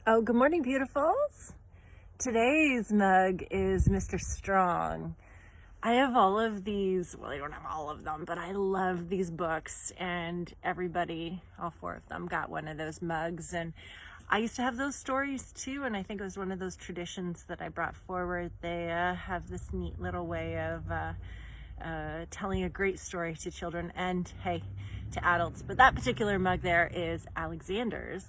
Oh, good morning, beautifuls. Today's mug is Mr. Strong. I have all of these, well, I don't have all of them, but I love these books, and everybody, all four of them, got one of those mugs. And I used to have those stories too, and I think it was one of those traditions that I brought forward. They have this neat little way of telling a great story to children and, hey, to adults. But that particular mug there is Alexander's,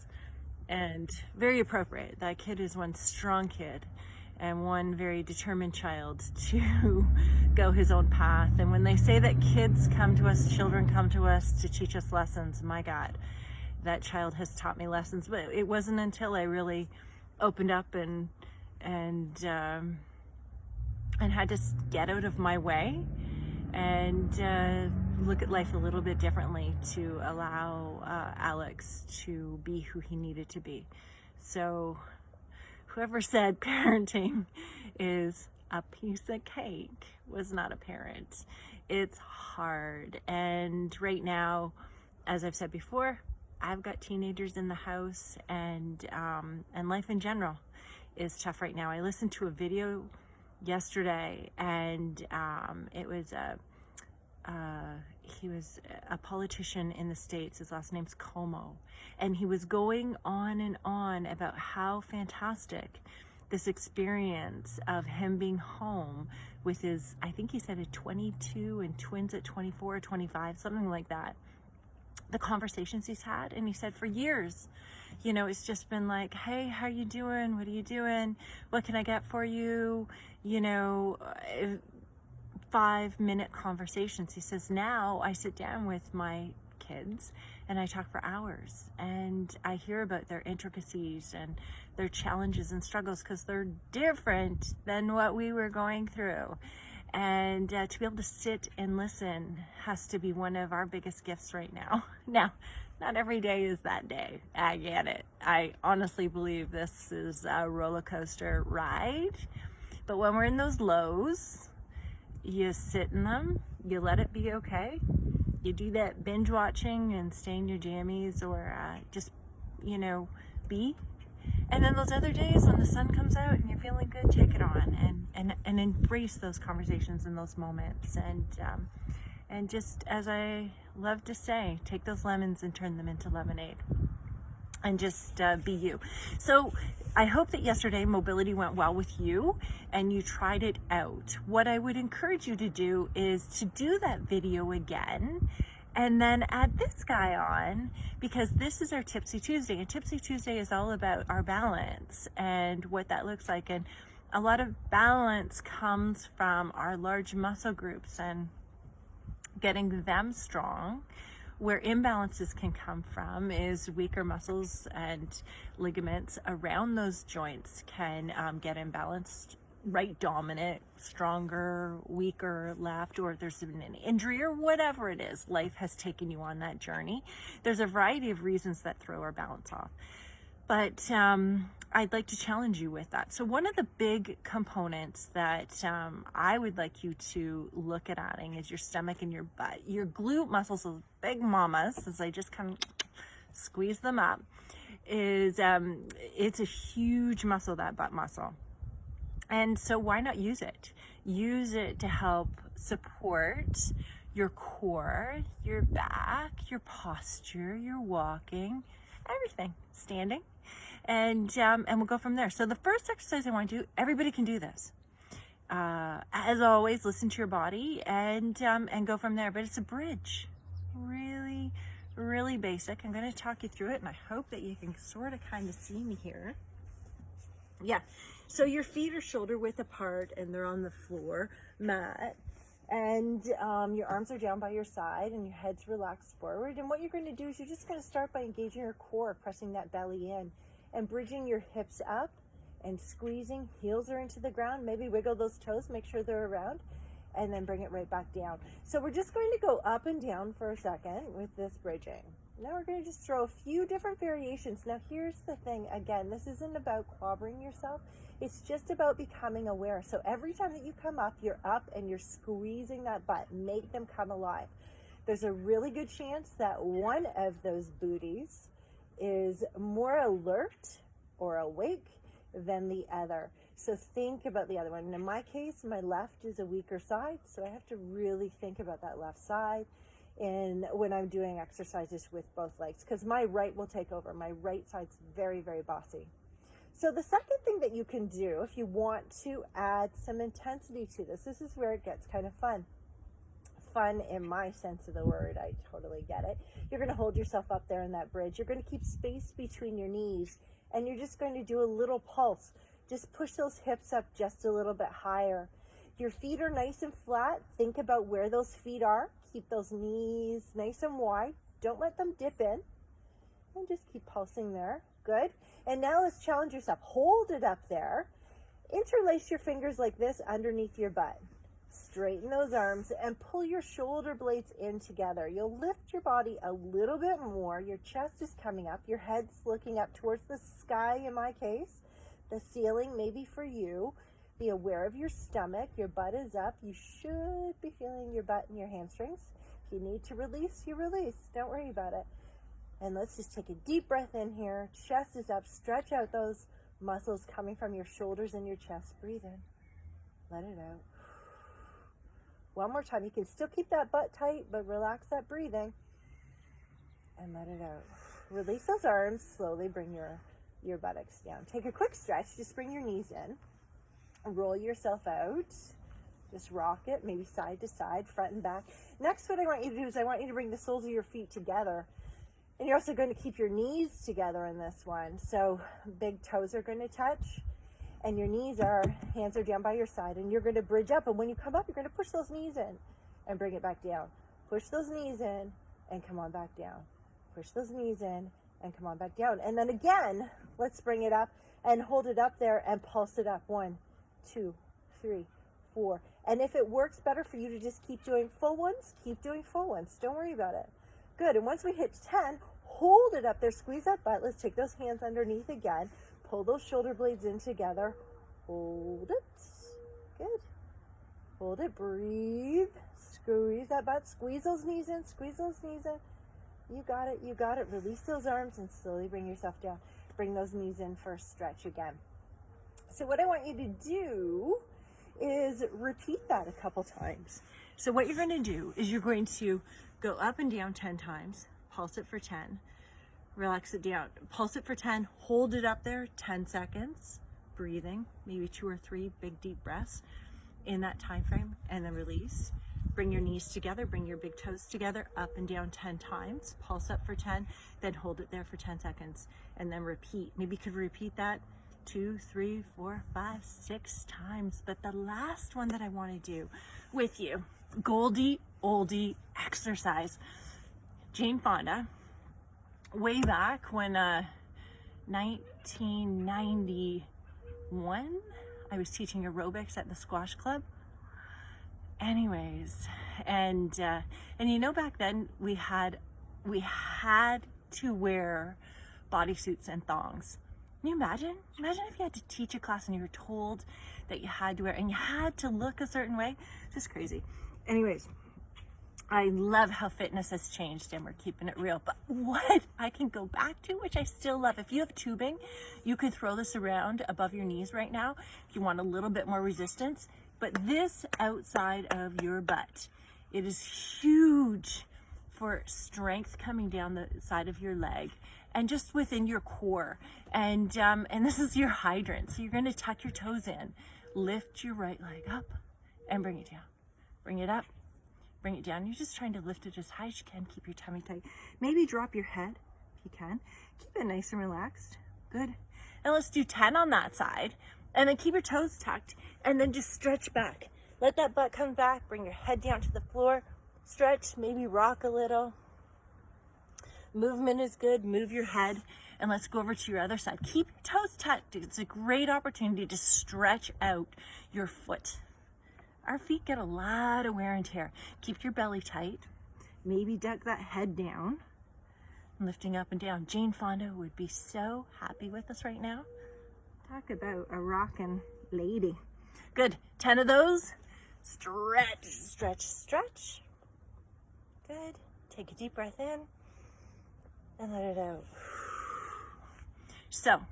and very appropriate. That kid is one strong kid and one very determined child to go his own path. And when they say that kids come to us, children come to us to teach us lessons, my God, that child has taught me lessons. But it wasn't until I really opened up and had to get out of my way and look at life a little bit differently to allow Alex to be who he needed to be. So whoever said parenting is a piece of cake was not a parent. It's hard. And right now, as I've said before, I've got teenagers in the house, and life in general is tough right now. I listened to a video yesterday, and it was he was a politician in the States. His last name's Como, and he was going on and on about how fantastic this experience of him being home with his, I think he said at 22 and twins at 24 or 25, something like that. The conversations he's had, and he said for years, it's just been like, hey, how you doing? What are you doing? What can I get for you? 5-minute conversations. He says, now I sit down with my kids and I talk for hours, and I hear about their intricacies and their challenges and struggles, because they're different than what we were going through. And to be able to sit and listen has to be one of our biggest gifts right now. Now, not every day is that day. I get it. I honestly believe this is a roller coaster ride. But when we're in those lows, you sit in them, you let it be okay. You do that binge watching and stay in your jammies, or just, be. And then those other days when the sun comes out and you're feeling good, take it on and embrace those conversations and those moments. And just, as I love to say, take those lemons and turn them into lemonade. And just be you. So I hope that yesterday mobility went well with you and you tried it out. What I would encourage you to do is to do that video again and then add this guy on, because this is our Tipsy Tuesday. And Tipsy Tuesday is all about our balance and what that looks like. And a lot of balance comes from our large muscle groups and getting them strong. Where imbalances can come from is weaker muscles and ligaments around those joints can get imbalanced, right dominant, stronger, weaker left, or there's been an injury or whatever it is. Life has taken you on that journey. There's a variety of reasons that throw our balance off. But I'd like to challenge you with that. So one of the big components that I would like you to look at adding is your stomach and your butt. Your glute muscles, those big mamas, as I just kind of squeeze them up, is it's a huge muscle, that butt muscle. And so why not use it? Use it to help support your core, your back, your posture, your walking, everything, standing. And we'll go from there. So the first exercise I want to do, everybody can do this. As always, listen to your body and go from there. But it's a bridge, really, really basic. I'm going to talk you through it, and I hope that you can sort of kind of see me here. Yeah. So your feet are shoulder width apart, and they're on the floor mat. And your arms are down by your side, and your head's relaxed forward. And what you're going to do is you're just going to start by engaging your core, pressing that belly in, and bridging your hips up and squeezing. Heels are into the ground. Maybe wiggle those toes, make sure they're around, and then bring it right back down. So we're just going to go up and down for a second with this bridging. Now we're going to just throw a few different variations. Now here's the thing, again, this isn't about clobbering yourself. It's just about becoming aware. So every time that you come up, you're up and you're squeezing that butt. Make them come alive. There's a really good chance that one of those booties is more alert or awake than the other. So think about the other one. In my case, my left is a weaker side, so I have to really think about that left side and when I'm doing exercises with both legs, because my right will take over. My right side's very, very bossy. So the second thing that you can do if you want to add some intensity to this is where it gets kind of fun. Fun in my sense of the word, I totally get it. You're going to hold yourself up there in that bridge. You're going to keep space between your knees, and you're just going to do a little pulse. Just push those hips up just a little bit higher. Your feet are nice and flat. Think about where those feet are. Keep those knees nice and wide. Don't let them dip in. And just keep pulsing there. Good. And now let's challenge yourself. Hold it up there. Interlace your fingers like this underneath your butt. Straighten those arms and pull your shoulder blades in together. You'll lift your body a little bit more. Your chest is coming up. Your head's looking up towards the sky in my case. The ceiling maybe for you. Be aware of your stomach. Your butt is up. You should be feeling your butt and your hamstrings. If you need to release, you release. Don't worry about it. And let's just take a deep breath in here. Chest is up. Stretch out those muscles coming from your shoulders and your chest. Breathe in. Let it out. One more time. You can still keep that butt tight, but relax that breathing. And let it out. Release those arms. Slowly bring your buttocks down. Take a quick stretch. Just bring your knees in. Roll yourself out. Just rock it, maybe side to side, front and back. Next, what I want you to do is I want you to bring the soles of your feet together. And you're also going to keep your knees together in this one. So big toes are going to touch. And your hands are down by your side. And you're going to bridge up. And when you come up, you're going to push those knees in and bring it back down. Push those knees in and come on back down. Push those knees in and come on back down. And then again, let's bring it up and hold it up there and pulse it up. 1, 2, 3, 4. And if it works better for you to just keep doing full ones, keep doing full ones. Don't worry about it. Good. And once we hit 10, hold it up there. Squeeze that butt. Let's take those hands underneath again. Pull those shoulder blades in together. Hold it. Good. Hold it. Breathe. Squeeze that butt. Squeeze those knees in. Squeeze those knees in. You got it. You got it. Release those arms and slowly bring yourself down. Bring those knees in for a stretch again. So what I want you to do is repeat that a couple times. So what you're going to do is you're going to go up and down 10 times, pulse it for 10, relax it down, pulse it for 10, hold it up there 10 seconds, breathing, maybe 2 or 3 big deep breaths in that time frame, and then release. Bring your knees together, bring your big toes together, up and down 10 times, pulse up for 10, then hold it there for 10 seconds, and then repeat. Maybe you could repeat that 2, 3, 4, 5, 6 times. But the last one that I want to do with you, Goldie oldie exercise. Jane Fonda, way back when 1991, I was teaching aerobics at the squash club. Anyways, and you know, back then we had to wear bodysuits and thongs. Can you imagine? Imagine if you had to teach a class and you were told that you had to wear, and you had to look a certain way. Just crazy. Anyways, I love how fitness has changed and we're keeping it real. But what I can go back to, which I still love, if you have tubing, you can throw this around above your knees right now if you want a little bit more resistance. But this outside of your butt, it is huge for strength coming down the side of your leg and just within your core. And this is your hydrant. So you're going to tuck your toes in, lift your right leg up and bring it down. Bring it up, bring it down. You're just trying to lift it as high as you can. Keep your tummy tight. Maybe drop your head if you can. Keep it nice and relaxed. Good. And let's do 10 on that side. And then keep your toes tucked and then just stretch back. Let that butt come back. Bring your head down to the floor. Stretch, maybe rock a little. Movement is good. Move your head. And let's go over to your other side. Keep your toes tucked. It's a great opportunity to stretch out your foot. Our feet get a lot of wear and tear. Keep your belly tight. Maybe duck that head down. Lifting up and down. Jane Fonda would be so happy with us right now. Talk about a rockin' lady. Good. 10 of those. Stretch, stretch, stretch. Good. Take a deep breath in and let it out. So,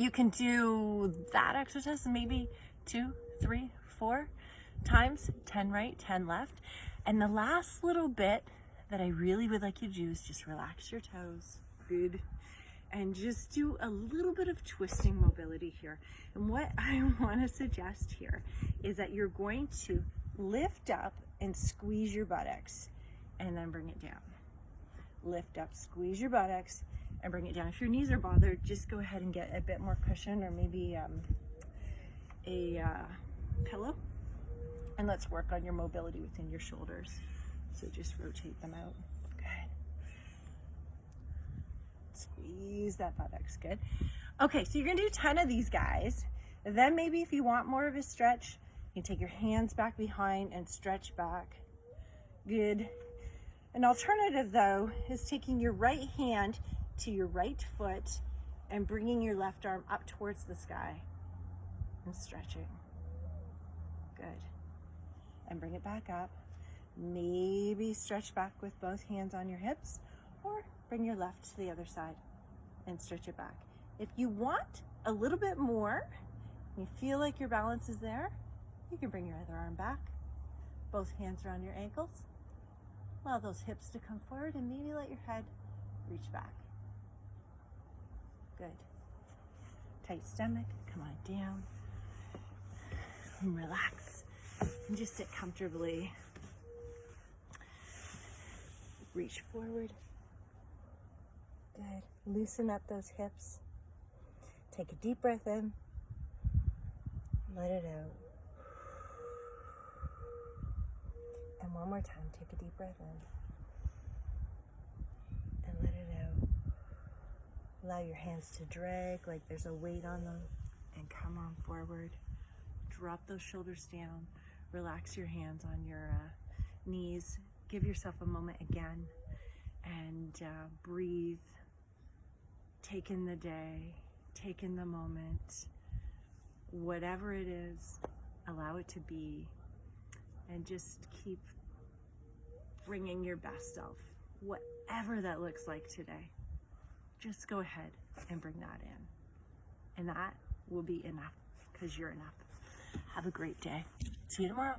You can do that exercise maybe 2, 3, 4 times, 10 right, 10 left. And the last little bit that I really would like you to do is just relax your toes. Good. And just do a little bit of twisting mobility here. And what I want to suggest here is that you're going to lift up and squeeze your buttocks and then bring it down. Lift up, squeeze your buttocks and bring it down. If your knees are bothered, just go ahead and get a bit more cushion or maybe a pillow. And let's work on your mobility within your shoulders. So just rotate them out. Good. Squeeze that buttocks. Good. Okay, so you're gonna do 10 of these guys. Then maybe if you want more of a stretch, you can take your hands back behind and stretch back. Good. An alternative though is taking your right hand to your right foot and bringing your left arm up towards the sky and stretching. Good. And bring it back up. Maybe stretch back with both hands on your hips, or bring your left to the other side and stretch it back. If you want a little bit more, you feel like your balance is there, you can bring your other arm back. Both hands are on your ankles. Allow those hips to come forward and maybe let your head reach back. Good. Tight stomach, come on down. And relax. And just sit comfortably. Reach forward. Good. Loosen up those hips. Take a deep breath in. Let it out. And one more time, take a deep breath in. And let it out. Allow your hands to drag like there's a weight on them. And come on forward. Drop those shoulders down. Relax your hands on your knees. Give yourself a moment again. And breathe. Take in the day. Take in the moment. Whatever it is, allow it to be. And just keep bringing your best self, whatever that looks like today. Just go ahead and bring that in. And that will be enough, because you're enough. Have a great day. See you tomorrow.